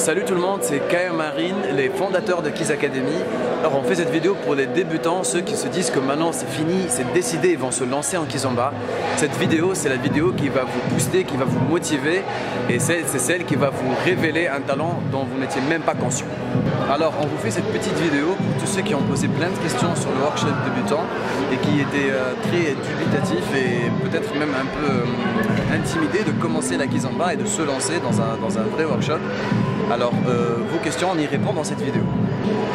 Salut tout le monde, c'est Kai et Marine, les fondateurs de Keys Academy. Alors on fait cette vidéo pour les débutants, ceux qui se disent que maintenant c'est fini, c'est décidé, ils vont se lancer en kizomba. Cette vidéo, c'est la vidéo qui va vous booster, qui va vous motiver, et c'est celle qui va vous révéler un talent dont vous n'étiez même pas conscient. Alors on vous fait cette petite vidéo pour tous ceux qui ont posé plein de questions sur le workshop débutant et qui étaient très dubitatifs et peut-être même un peu intimidés de commencer la kizomba et de se lancer dans un vrai workshop. Alors, vos questions, on y répond dans cette vidéo.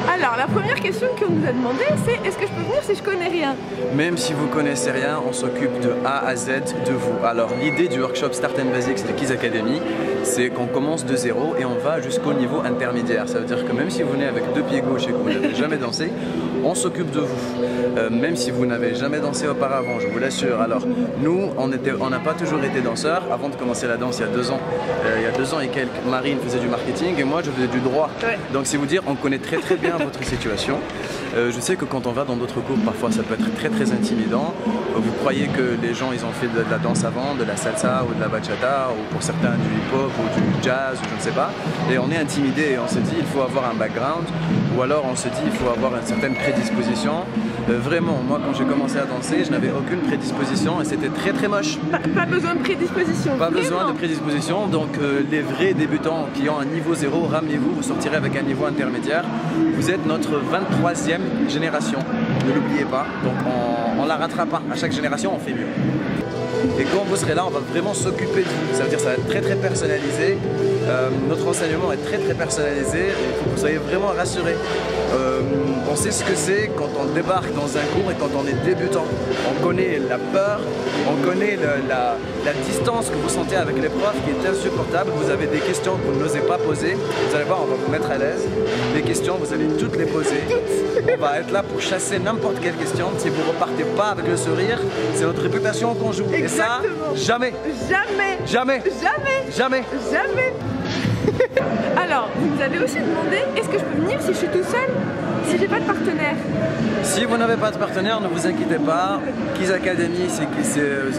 Alors, la première question qu'on nous a demandé, c'est est-ce que je peux venir si je connais rien? Même si vous connaissez rien, on s'occupe de A à Z de vous. Alors, l'idée du workshop Start and Basics de Keys Academy, c'est qu'on commence de zéro et on va jusqu'au niveau intermédiaire. Ça veut dire que même si vous venez avec deux pieds gauche et que vous n'avez jamais dansé, on s'occupe de vous. Même si vous n'avez jamais dansé auparavant, je vous l'assure. Alors, nous, on n'a pas toujours été danseurs. Avant de commencer la danse, il y a 2 ans, et quelques, Marine faisait du marketing et moi, je faisais du droit. Ouais. Donc, c'est vous dire, on connaît très bien votre situation. Je sais que quand on va dans d'autres cours, parfois ça peut être très intimidant. Vous croyez que les gens ils ont fait de la danse avant, de la salsa ou de la bachata, ou pour certains du hip-hop ou du jazz, ou je ne sais pas. Et on est intimidé et on se dit il faut avoir un background, ou alors on se dit il faut avoir une certaine prédisposition. Vraiment, moi quand j'ai commencé à danser, je n'avais aucune prédisposition et c'était très moche. Pas besoin de prédisposition. Pas besoin de prédisposition, donc les vrais débutants qui ont un niveau 0, ramenez-vous, vous sortirez avec un niveau intermédiaire. Vous êtes notre 23e génération, ne l'oubliez pas, donc on la rattrape pas, à chaque génération on fait mieux. Et quand vous serez là, on va vraiment s'occuper de vous, ça veut dire que ça va être très personnalisé, notre enseignement est très personnalisé, il faut que vous soyez vraiment rassurés. On sait ce que c'est quand on débarque dans un cours et quand on est débutant. On connaît la peur, on connaît la distance que vous sentez avec les profs qui est insupportable. Vous avez des questions que vous n'osez pas poser. Vous allez voir, on va vous mettre à l'aise. Les questions, vous allez toutes les poser. On va être là pour chasser n'importe quelle question. Si vous ne repartez pas avec le sourire, c'est notre réputation qu'on joue. Exactement. Et ça, jamais. Alors, vous nous avez aussi demandé, est-ce que je peux venir si je suis tout seul, si j'ai pas de partenaire? Si vous n'avez pas de partenaire, ne vous inquiétez pas. Keys Academy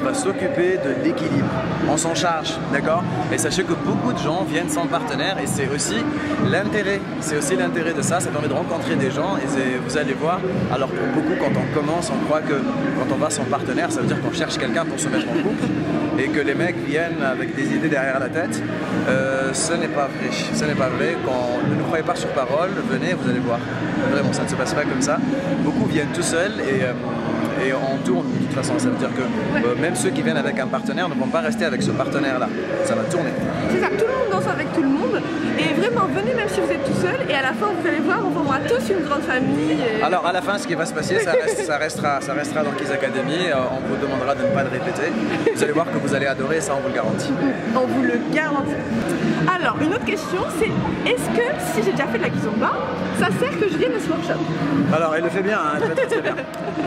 va s'occuper de l'équilibre. On s'en charge, d'accord? Et sachez que beaucoup de gens viennent sans partenaire et c'est aussi l'intérêt. C'est aussi l'intérêt de ça. Ça permet de rencontrer des gens et vous allez voir. Alors pour beaucoup, quand on commence, on croit que quand on va sans partenaire, ça veut dire qu'on cherche quelqu'un pour se mettre en couple et que les mecs viennent avec des idées derrière la tête. Ce n'est pas vrai. Ce n'est pas vrai. Ne nous croyez pas sur parole. Venez, vous allez voir. Vraiment, ça ne se passe pas comme ça. Beaucoup viennent tout seuls et on tourne de toute façon. Ça veut dire que même ceux qui viennent avec un partenaire ne vont pas rester avec ce partenaire-là. Ça va tourner. C'est ça, tout le monde danse avec tout le monde. Et vraiment, venez même si vous êtes tout seul. Et à la fin, vous allez voir, on formera tous une grande famille. Alors à la fin, ce qui va se passer, ça restera dans Keys Academy. On vous demandera de ne pas le répéter. Vous allez voir que vous allez adorer, ça on vous le garantit. On vous le garantit. Alors, une autre question, c'est est-ce que si j'ai déjà fait de la kizomba, ça sert que je vienne à ce workshop? Alors, elle le fait bien, hein, elle le fait très bien.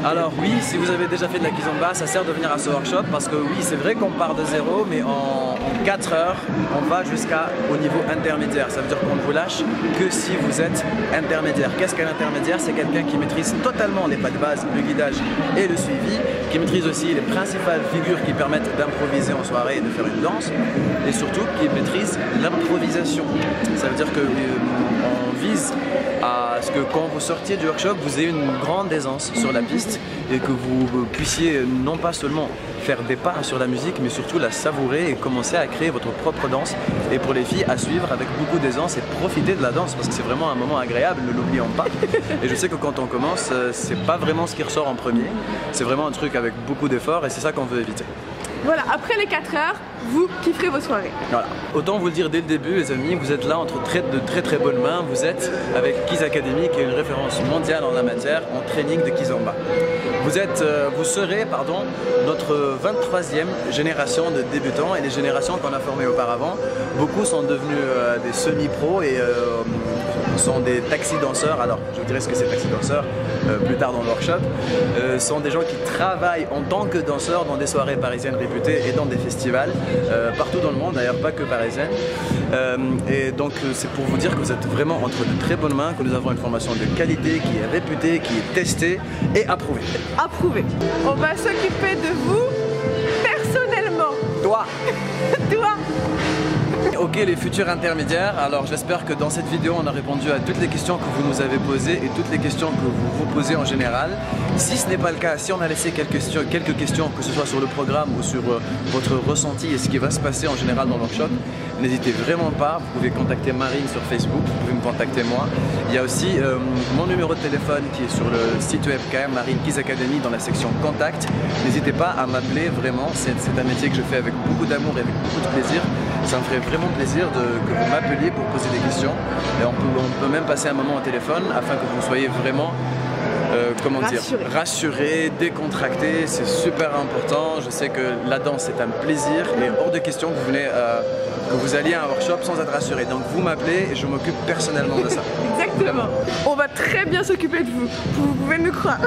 Alors oui, si vous avez déjà fait de la kizomba, ça sert de venir à ce workshop parce que oui, c'est vrai qu'on part de zéro, mais en 4 heures, on va jusqu'au niveau intermédiaire. Ça veut dire qu'on ne vous lâche que si vous êtes intermédiaire. Qu'est-ce qu'un intermédiaire? C'est quelqu'un qui maîtrise totalement les pas de base, le guidage et le suivi, qui maîtrise aussi les principales figures qui permettent d'improviser en soirée et de faire une danse, et surtout qui maîtrise l'improvisation. Ça veut dire que on vise à ce que quand vous sortiez du workshop, vous ayez une grande aisance sur la piste et que vous puissiez non pas seulement faire des pas sur la musique, mais surtout la savourer et commencer à créer votre propre danse. Et pour les filles, à suivre avec beaucoup d'aisance et profiter de la danse parce que c'est vraiment un moment agréable, ne l'oublions pas. Et je sais que quand on commence, c'est pas vraiment ce qui ressort en premier. C'est vraiment un truc avec beaucoup d'efforts et c'est ça qu'on veut éviter. Voilà, après les 4 heures, vous kifferez vos soirées. Voilà. Autant vous le dire dès le début, les amis, vous êtes là entre de très bonnes mains. Vous êtes avec Keys Academy, qui est une référence mondiale en la matière, en training de kizomba. Vous serez notre 23e génération de débutants et les générations qu'on a formées auparavant. Beaucoup sont devenus des semi-pros et sont des taxi-danseurs. Alors, je vous dirai ce que c'est taxi-danseurs plus tard dans le workshop. Sont des gens qui travaillent en tant que danseurs dans des soirées parisiennes réputées et dans des festivals partout dans le monde, d'ailleurs pas que parisiennes. Et donc c'est pour vous dire que vous êtes vraiment entre de très bonnes mains, que nous avons une formation de qualité qui est réputée, qui est testée et approuvée. Approuvée. On va s'occuper de vous personnellement. Toi. Toi. Ok, les futurs intermédiaires, alors j'espère que dans cette vidéo on a répondu à toutes les questions que vous nous avez posées et toutes les questions que vous vous posez en général. Si ce n'est pas le cas, si on a laissé quelques questions, que ce soit sur le programme ou sur votre ressenti et ce qui va se passer en général dans le workshop, n'hésitez vraiment pas, vous pouvez contacter Marine sur Facebook, vous pouvez me contacter moi. Il y a aussi mon numéro de téléphone qui est sur le site web KM Marine Keys Academy dans la section Contact. N'hésitez pas à m'appeler, vraiment, c'est un métier que je fais avec beaucoup d'amour et avec beaucoup de plaisir. Ça me ferait vraiment plaisir que vous m'appeliez pour poser des questions. Et on peut même passer un moment au téléphone afin que vous soyez vraiment rassuré, décontracté. C'est super important. Je sais que la danse c'est un plaisir et hors de question que vous alliez à un workshop sans être rassuré. Donc vous m'appelez et je m'occupe personnellement de ça. Exactement. On va très bien s'occuper de vous. Vous pouvez me croire.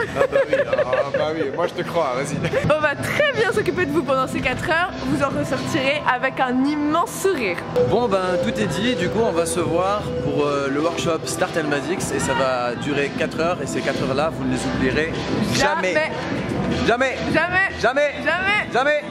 Bah oui, moi je te crois, vas-y. On va très bien s'occuper de vous pendant ces 4 heures. Vous en ressortirez avec un immense sourire. Bon ben tout est dit, du coup on va se voir pour le workshop Start and Basics et ça va durer 4 heures et ces 4 heures là vous ne les oublierez jamais. Jamais. Jamais. Jamais. Jamais. Jamais. Jamais.